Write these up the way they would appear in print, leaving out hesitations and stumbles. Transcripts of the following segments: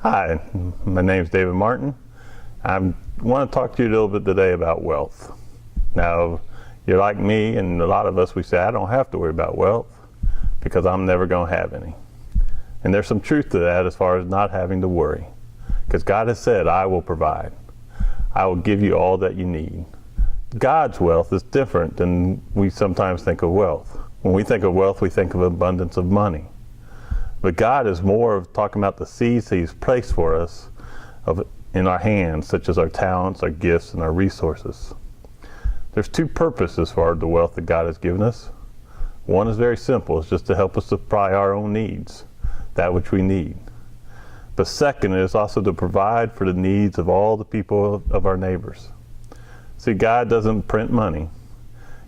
Hi, my name is David Martin. I want to talk to you a little bit today about wealth. Now, you're like me and a lot of us, we say, I don't have to worry about wealth because I'm never going to have any. And there's some truth to that as far as not having to worry. Because God has said, I will provide. I will give you all that you need. God's wealth is different than we sometimes think of wealth. When we think of wealth, we think of abundance of money. But God is more of talking about the seeds He's placed for us in our hands, such as our talents, our gifts, and our resources. There's two purposes for the wealth that God has given us. One is very simple. It's just to help us supply our own needs, that which we need. The second is also to provide for the needs of all the people of our neighbors. See, God doesn't print money.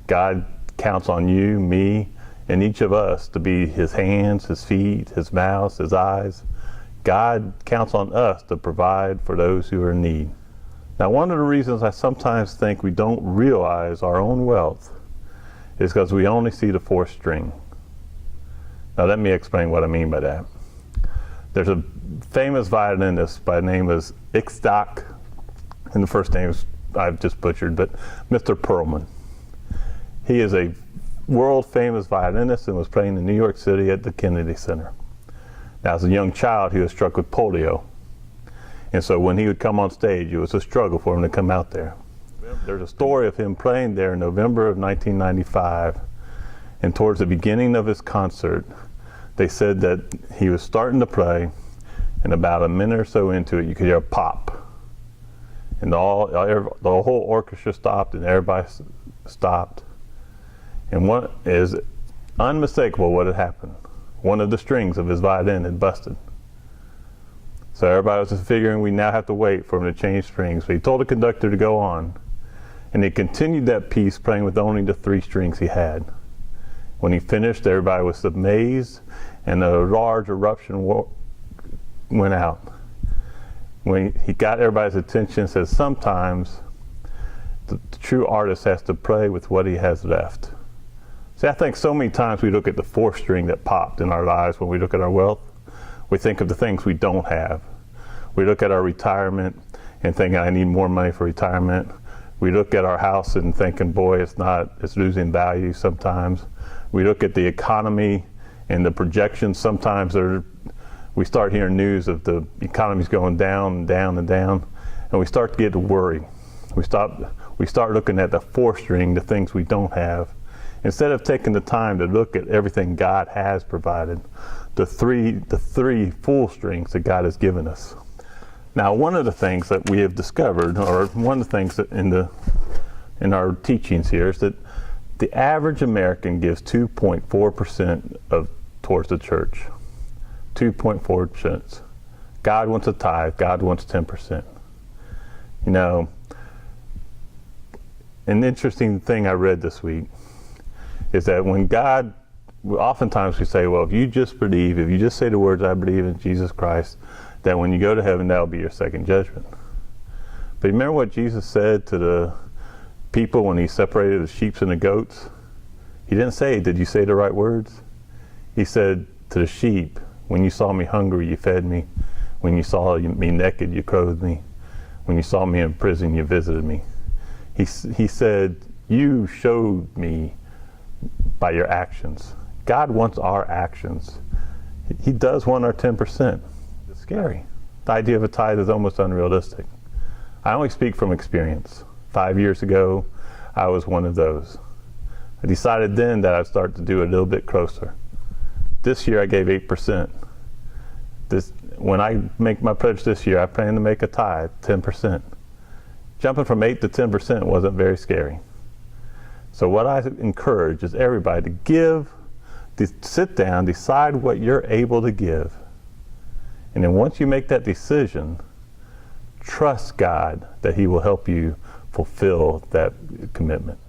God counts on you, me, and each of us to be His hands, His feet, His mouth, His eyes. God counts on us to provide for those who are in need. Now, one of the reasons I sometimes think we don't realize our own wealth is because we only see the fourth string. Now, let me explain what I mean by that. There's a famous violinist by the name of Ixtoc, and the first name is, I've just butchered, but Mr. Perlman. He is a world famous violinist and was playing in New York City at the Kennedy Center. Now, as a young child, he was struck with polio. And so when he would come on stage, it was a struggle for him to come out there. There's a story of him playing there in November of 1995. And towards the beginning of his concert, they said that he was starting to play, and about a minute or so into it, you could hear a pop. And the whole orchestra stopped and everybody stopped. And what is unmistakable what had happened. One of the strings of his violin had busted. So everybody was just figuring we now have to wait for him to change strings. So he told the conductor to go on. And he continued that piece playing with only the 3 strings he had. When he finished, everybody was amazed and a large eruption went out. When he got everybody's attention, says sometimes the true artist has to play with what he has left. See, I think so many times we look at the 4th string that popped in our lives when we look at our wealth. We think of the things we don't have. We look at our retirement and think, I need more money for retirement. We look at our house and thinking, boy, it's losing value sometimes. We look at the economy and the projections. Sometimes we start hearing news of the economy's going down and down and down, and we start to get worried. We start looking at the 4th string, the things we don't have, instead of taking the time to look at everything God has provided, the three full strings that God has given us. Now, one of the things that we have discovered, or one of the things that in our teachings here, is that the average American gives 2.4% towards the church. 2.4%. God wants a tithe. God wants 10%. You know, an interesting thing I read this week is that when God, oftentimes we say, well, if you just believe, if you just say the words, I believe in Jesus Christ, that when you go to heaven, that'll be your second judgment. But remember what Jesus said to the people when He separated the sheep and the goats? He didn't say, did you say the right words? He said to the sheep, when you saw me hungry, you fed me. When you saw me naked, you clothed me. When you saw me in prison, you visited me. He said, you showed me by your actions. God wants our actions. He does want our 10%. It's scary. The idea of a tithe is almost unrealistic. I only speak from experience. 5 years ago, I was one of those. I decided then that I'd start to do a little bit closer. This year I gave 8%. When I make my pledge this year, I plan to make a tithe, 10%. Jumping from 8 to 10% wasn't very scary. So what I encourage is everybody to give, to sit down, decide what you're able to give. And then once you make that decision, trust God that He will help you fulfill that commitment.